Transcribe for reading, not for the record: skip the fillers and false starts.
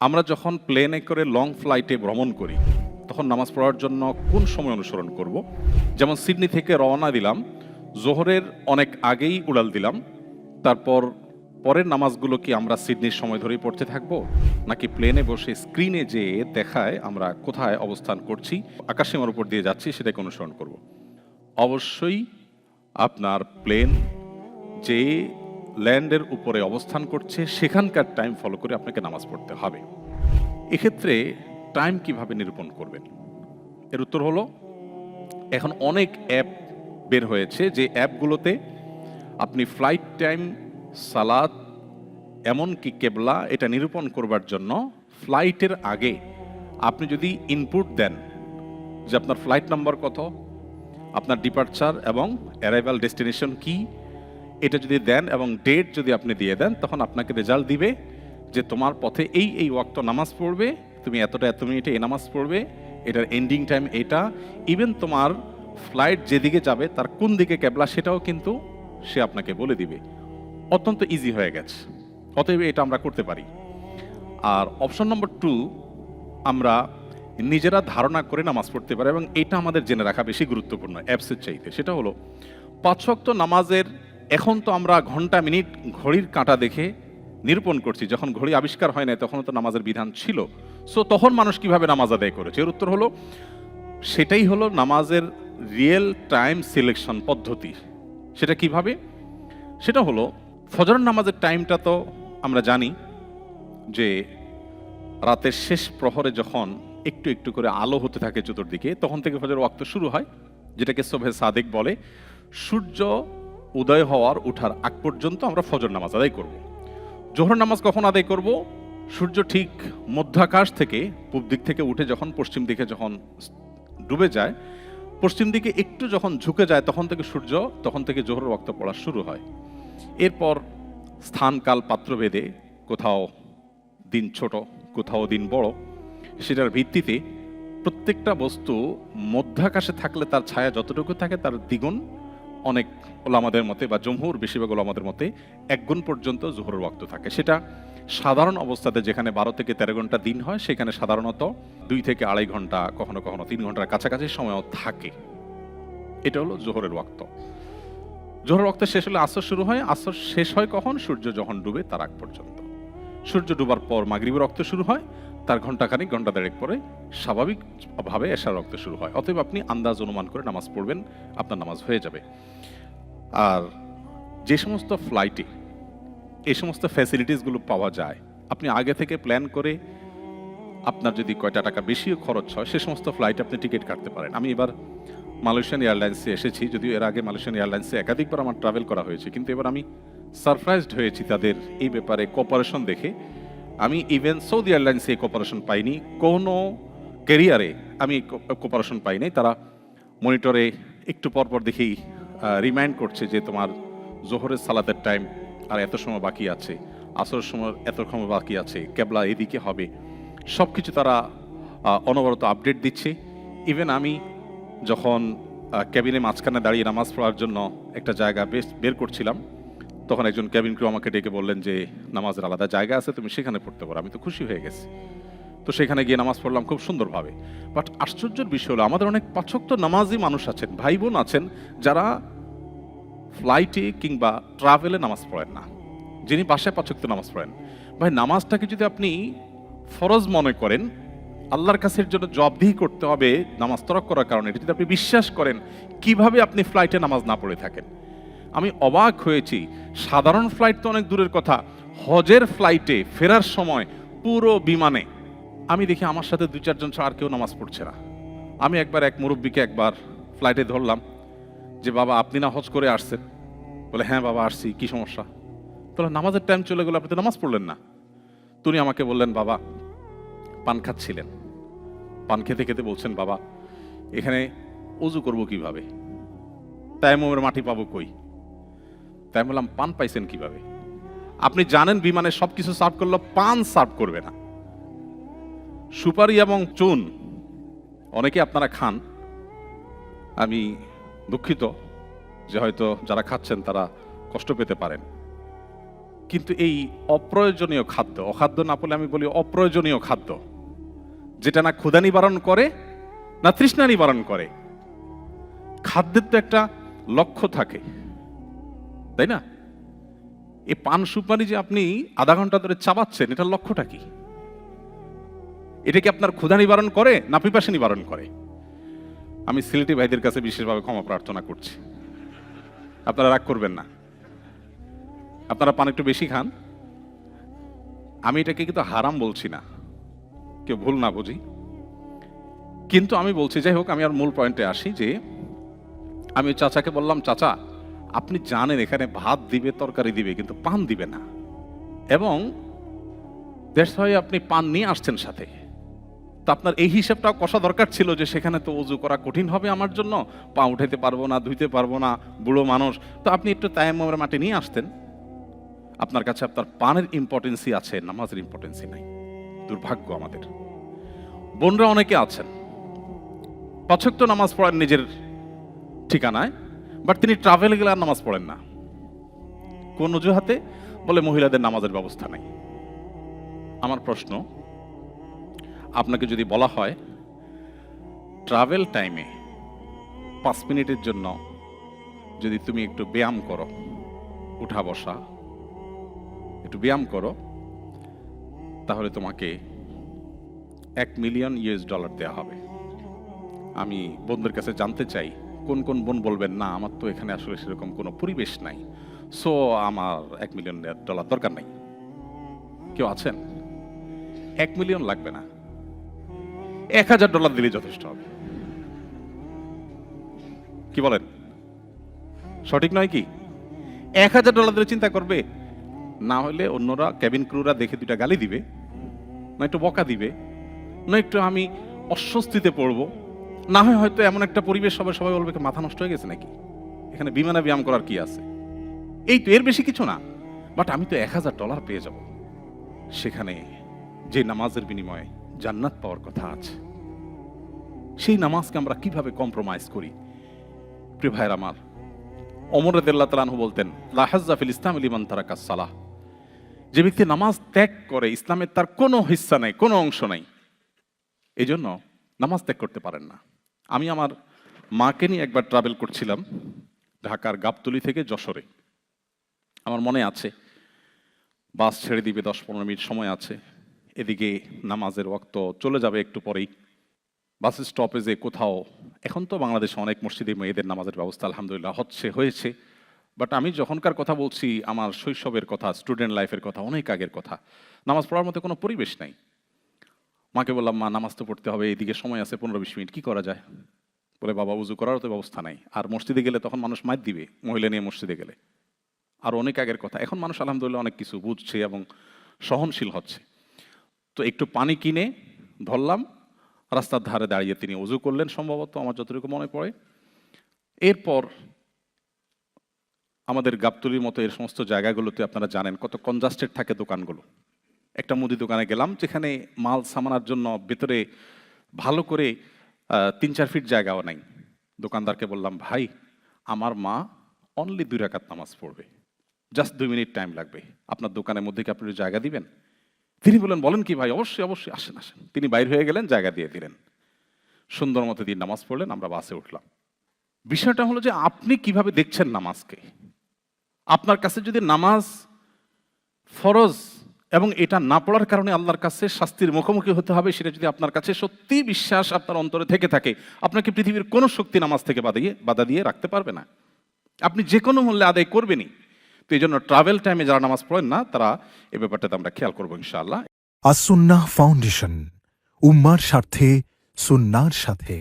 আমরা যখন প্লেনে করে লং ফ্লাইটে ভ্রমণ করি তখন নামাজ পড়ার জন্য কোন সময় অনুসরণ করব? যেমন সিডনি থেকে রওনা দিলাম, জোহরের অনেক আগেই উড়াল দিলাম, তারপর পরের নামাজগুলো কি আমরা সিডনির সময় ধরেই পড়তে থাকবো, নাকি প্লেনে বসে স্ক্রিনে যে দেখায় আমরা কোথায় অবস্থান করছি, আকাশসীমার উপর দিয়ে যাচ্ছি, সেটাকে অনুসরণ করব? অবশ্যই আপনার প্লেন যে ল্যান্ডের উপরে অবস্থান করছে সেখানকার টাইম ফলো করে আপনাকে নামাজ পড়তে হবে। এক্ষেত্রে টাইম কিভাবে নিরূপণ করবেন? এর উত্তর হলো, এখন অনেক অ্যাপ বের হয়েছে যে অ্যাপগুলোতে আপনি ফ্লাইট টাইম, সালাত, এমনকি কেবলা এটা নিরূপণ করবার জন্য ফ্লাইটের আগে আপনি যদি ইনপুট দেন যে আপনার ফ্লাইট নাম্বার কত, আপনার ডিপার্চার এবং অ্যারাইভাল ডেস্টিনেশন কি, এটা যদি দেন এবং ডেট যদি আপনি দিয়ে দেন, তখন আপনাকে রেজাল্ট দিবে যে তোমার পথে এই ওয়াক্ত নামাজ পড়বে, তুমি এতটা এত মিনিটে এই নামাজ পড়বে, এটার এন্ডিং টাইম এটা, ইভেন তোমার ফ্লাইট যেদিকে যাবে তার কোন দিকে কেবলা সেটাও কিন্তু সে আপনাকে বলে দিবে। অত্যন্ত ইজি হয়ে গেছে, অতএব এটা আমরা করতে পারি। আর অপশন নম্বর 2, আমরা নিজেরা ধারণা করে নামাজ পড়তে পারি, এবং এটা আমাদের জেনে রাখা বেশি গুরুত্বপূর্ণ অ্যাপসের চাইতে। সেটা হলো 5 ওয়াক্ত নামাজের, এখন তো আমরা ঘন্টা মিনিট ঘড়ির কাঁটা দেখে নিরূপণ করছি, যখন ঘড়ি আবিষ্কার হয় না তখন তো নামাজের বিধান ছিল। সো তখন মানুষ কিভাবে নামাজ আদায় করেছে? এর উত্তর হলো, সেটাই হলো নামাজের রিয়েল টাইম সিলেকশন পদ্ধতি। সেটা কিভাবে? সেটা হলো, ফজর নামাজের টাইমটা তো আমরা জানি যে রাতের শেষ প্রহরে যখন একটু একটু করে আলো হতে থাকে চতুর্দিকে, তখন থেকে ফজর ওয়াক্ত শুরু হয়, যেটাকে সুবহে সাদিক বলে। সূর্য উদয় হওয়ার উঠার আগ পর্যন্ত আমরা ফজর নামাজ আদায় করব। জোহর নামাজ কখন আদায় করব? সূর্য ঠিক মধ্যাকাশ থেকে পূব দিক থেকে উঠে যখন পশ্চিম দিকে যখন ডুবে যায়, পশ্চিম দিকে একটু যখন ঝুঁকে যায়, তখন থেকে জোহরের ওয়াক্ত পড়া শুরু হয়। এরপর স্থান কাল পাত্রভেদে কোথাও দিন ছোট, কোথাও দিন বড়, সেটার ভিত্তিতে প্রত্যেকটা বস্তু মধ্যাকাশে থাকলে তার ছায়া যতটুকু থাকে তার দ্বিগুণ, অনেক ওলামাদের মতে বা জমহুর বেশিরভাগ ওলামাদের মতে 1 গুণ পর্যন্ত জোহরের ওয়াক্ত থাকে। সেটা সাধারণ অবস্থাতে যেখানে 12 থেকে 13 ঘন্টা দিন হয়, সেখানে সাধারণত 2 থেকে 2.5 ঘন্টা, কখনো কখনো 3 ঘন্টার কাছাকাছি সময়ও থাকে। এটা হলো জোহরের ওয়াক্ত। জোহরের ওয়াক্ত শেষ হলে আসর শুরু হয়। আসর শেষ হয় কখন? সূর্য যখন ডুবে তার আগ পর্যন্ত। সূর্য ডুবার পর মাগরিবের ওয়াক্ত শুরু হয়, তার ঘন্টাখানিক ঘন্টা দেড়েক পরে স্বাভাবিকভাবে এশার ওয়াক্ত শুরু হয়। অতএব আপনি আন্দাজ অনুমান করে নামাজ পড়বেন, আপনার নামাজ হয়ে যাবে। আর যে সমস্ত ফ্লাইটে এই সমস্ত ফ্যাসিলিটিসগুলো পাওয়া যায়, আপনি আগে থেকে প্ল্যান করে, আপনার যদি কয়টা টাকা বেশিও খরচ হয়, সে সমস্ত ফ্লাইটে আপনি টিকিট কাটতে পারেন। আমি এবার মালয়েশিয়ান এয়ারলাইন্সে এসেছি, যদিও এর আগে মালয়েশিয়ান এয়ারলাইন্সে একাধিকবার আমার ট্রাভেল করা হয়েছে, কিন্তু এবার আমি সারপ্রাইজড হয়েছি তাদের এই ব্যাপারে কোঅপারেশন দেখে। আমি ইভেন সৌদি এয়ারলাইন্সে কোঅপারেশন পাইনি, কোনো ক্যারিয়ারে আমি কোঅপারেশন পাইনি। তারা মনিটরে একটু পরপর দেখেই রিমাইন্ড করছে যে তোমার জোহরের সালাতের টাইম আর এত সময় বাকি আছে, আসরের সময় এত সময় বাকি আছে, কেবলা এদিকে হবে, সব কিছু তারা অনবরত আপডেট দিচ্ছে। ইভেন আমি যখন ক্যাবিনে মাঝখানে দাঁড়িয়ে নামাজ পড়ার জন্য একটা জায়গা বের করছিলাম, তখন একজন ক্যাবিন ক্রু আমাকে ডেকে বললেন যে নামাজের আলাদা জায়গা আছে, তুমি সেখানে পড়তে পারো। আমি তো খুশি হয়ে গেছি, তো সেখানে গিয়ে নামাজ পড়লাম খুব সুন্দরভাবে। বাট আশ্চর্যের বিষয় হলো, আমাদের অনেক 5 ওয়াক্ত নামাজি মানুষ আছেন, ভাই বোন আছেন, যারা ফ্লাইটে কিংবা ট্রাভেলে নামাজ পড়েন না, যিনি বাসায় 5 ওয়াক্ত নামাজ পড়েন। ভাই, নামাজটাকে যদি আপনি ফরজ মনে করেন, আল্লাহর কাছের জন্য জবাবদিহি করতে হবে নামাজ তরক করার কারণে, এটা যদি আপনি বিশ্বাস করেন, কিভাবে আপনি ফ্লাইটে নামাজ না পড়ে থাকেন? আমি অবাক হয়েছি। সাধারণ ফ্লাইট তো অনেক দূরের কথা, হজের ফ্লাইটে ফেরার সময় পুরো বিমানে আমি দেখি আমার সাথে 2-4 জন ছাড়া আর কেউ নামাজ পড়ছে না। আমি একবার এক মুরব্বীকে একবার ফ্লাইটে ধরলাম যে, বাবা আপনি না হজ করে আসছেন? বলে, হ্যাঁ বাবা আসছি, কি সমস্যা? তাহলে নামাজের টাইম চলে গেল, আপনি তো নামাজ পড়লেন না। তিনি আমাকে বললেন, বাবা পান খাচ্ছিলেন, পান খেতে খেতে বলছেন, বাবা এখানে অজু করব কিভাবে, তায়াম্মুমের মাটি পাবো কই? তাই বললাম, পান পাইছেন কিভাবে? আপনি জানেন বিমানে সবকিছু সার্ভ করলো, পান সার্ভ করবে না। সুপারি এবং চুন অনেকে আপনারা খান, আমি দুঃখিত যে হয়তো যারা খাচ্ছেন তারা কষ্ট পেতে পারেন। কিন্তু এই অপ্রয়োজনীয় খাদ্য, অখাদ্য না বলে আমি বলি অপ্রয়োজনীয় খাদ্য, যেটা না ক্ষুধা নিবারণ করে না তৃষ্ণা নিবারণ করে। খাদ্যের তো একটা লক্ষ্য থাকে, তাই না? এই পান সুপারি যে আপনি আধা ঘন্টা ধরে চাবাচ্ছেন, এটার লক্ষ্যটা কি? এটা কি আপনার ক্ষুধা নিবারণ করে না পিপাসা নিবারণ করে? আমি সিলেটি ভাইদের কাছে বিশেষভাবে ক্ষমা প্রার্থনা করছি, আপনারা রাগ করবেন না। আপনারা পান একটু বেশি খান, আমি এটাকে কিন্তু হারাম বলছি না, কেউ ভুল না বুঝি। কিন্তু আমি বলছি, যাই হোক, আমি আর মূল পয়েন্টে আসি যে আমি চাচাকে বললাম, চাচা আপনি জানেন এখানে ভাত দিবে, তরকারি দিবে, কিন্তু পান দিবে না, এবং দ্যাটস হোয়াই আপনি পান নিয়ে আসছেন সাথে। তো আপনার এই হিসাবটাও কষা দরকার ছিল যে সেখানে তো ওযু করা কঠিন হবে আমার জন্য, পা উঠাইতে পারবো না, ধুইতে পারবো না, বুড়ো মানুষ, তো আপনি একটু তায়াম্মুমের মাটি নিয়ে আসতেন। আপনার কাছে আপনার পানের ইম্পর্টেন্সই আছে, নামাজের ইম্পর্টেন্সই নাই। দুর্ভাগ্য আমাদের। বোনরা অনেকে আছেন 5 ওয়াক্ত নামাজ পড়েন নিজের ঠিকানায়, বাট তিনি ট্রাভেলে গেলে আর নামাজ পড়েন না। কোন অজুহাতে? বলে মহিলাদের নামাজের ব্যবস্থা নাই। আমার প্রশ্ন, আপনাকে যদি বলা হয় ট্রাভেল টাইমে 5 মিনিটের জন্য যদি তুমি একটু ব্যায়াম করো, উঠা বসা একটু ব্যায়াম করো, তাহলে তোমাকে $1 মিলিয়ন দেওয়া হবে। আমি বোনদের কাছে জানতে চাই, কোন কোন বোন বলবেন না আমার তো এখানে আসলে সেরকম কোনো পরিবেশ নাই, সো আমার $1 মিলিয়ন দরকার নাই? কেউ আছেন? $1 মিলিয়ন লাগবে না, $1000 দিলে যথেষ্ট হবে। কি বলেন? সঠিক নয় কি? $1000 দিলে চিন্তা করবে, না হলে অন্যরা ক্যাবিন ক্রুরা দেখে 2টা গালি দিবে, না একটু বকা দিবে, না একটু আমি অস্বস্তিতে পড়বো, না হয় হয়তো এমন একটা পরিবেশ হবে সবাই বলবে মাথা নষ্ট হয়ে গেছে নাকি, এখানে বিমানে ব্যায়াম করার কি আছে, এই তো, এর বেশি কিছু না। বাট আমি তো $1000 পেয়ে যাব, সেখানে যে নামাজের বিনিময়ে জান্নাত পাওয়ার কথা আছে, সেই নামাজকে আমরা কিভাবে কম্প্রোমাইজ করি? প্রিয় ভাইয়ের আমার, ওমর রাদিয়াল্লাহু তাআলা আনহু বলতেন, লা হাজ্জা ফিল ইসলাম লিমান তারাকাস সালাহ, যে ব্যক্তি নামাজ ত্যাগ করে ইসলামের তার কোনো হিস্সা নাই, কোনো অংশ নাই, এই জন্য নামাজ ত্যাগ করতে পারেন না। আমি আমার মাকে নিয়ে একবার ট্রাভেল করছিলাম ঢাকার গাবতলী থেকে যশোরে। আমার মনে আছে বাস ছেড়ে দিবে, 10-15 মিনিট সময় আছে, এদিকে নামাজের ওয়াক্ত চলে যাবে একটু পরেই। বাস স্টপেজে কোথাও, এখন তো বাংলাদেশে অনেক মসজিদে মেয়েদের নামাজের ব্যবস্থা আলহামদুলিল্লাহ হয়েছে, বাট আমি যখনকার কথা বলছি আমার শৈশবের কথা, স্টুডেন্ট লাইফের কথা, অনেক আগের কথা, নামাজ পড়ার মতো কোনো পরিবেশ নাই। মাকে বললাম, মা নামাজ তো পড়তে হবে, এদিকে সময় আছে 15-20 মিনিট, কি করা যায়? বলে, বাবা উজু করারও তো ব্যবস্থা নাই, আর মসজিদে গেলে তখন মানুষ মাইর দিবে, মহিলা নিয়ে মসজিদে গেলে। আর অনেক আগের কথা, এখন মানুষ আলহামদুলিল্লাহ অনেক কিছু বুঝছে এবং সহনশীল হচ্ছে। তো একটু পানি কিনে ধরলাম, রাস্তার ধারে দাঁড়িয়ে তিনি উজু করলেন সম্ভবত, আমার যতটুকু মনে পড়ে। এরপর আমাদের গাবতলীর মতো এর সমস্ত জায়গাগুলোতে আপনারা জানেন কত কনজাস্টেড থাকে দোকানগুলো। একটা মুদি দোকানে গেলাম যেখানে মাল সামানার জন্য ভেতরে ভালো করে 3-4 ফিট জায়গাও নাই। দোকানদারকে বললাম, ভাই আমার মা অনলি 2 রাকাত নামাজ পড়বে, জাস্ট 2 মিনিট টাইম লাগবে, আপনার দোকানের মধ্যে কি আপনি জায়গা দিবেন? তিনি বললেন, বলেন কি ভাই, অবশ্যই অবশ্যই, আসেন আসেন। তিনি বাইর হয়ে গেলেন, জায়গা দিয়ে দিলেন, সুন্দর মতো দিয়ে নামাজ পড়লেন, আমরা বাসে উঠলাম। বিষয়টা হলো যে আপনি কিভাবে দেখছেন নামাজকে। আপনার কাছে যদি নামাজ ফরজ এবং এটা না পড়ার কারণে আল্লাহর কাছে শাস্তির মুখোমুখি হতে হবে, সেটা যদি আপনার কাছে সত্যি বিশ্বাস আপনার অন্তরে থেকে থাকে, আপনাকে পৃথিবীর কোনো শক্তি নামাজ থেকে বাধা দিয়ে রাখতে পারবে না, আপনি যে কোনো মূল্যে আদায় করবেনই। তো এই জন্য ট্রাভেল টাইমে যারা নামাজ পড়েন না, তারা এই ব্যাপারটাতে আমরা খেয়াল করবো ইনশাআল্লাহ। আস-সুন্নাহ ফাউন্ডেশন, উম্মার স্বার্থে সুন্নাহর সাথে।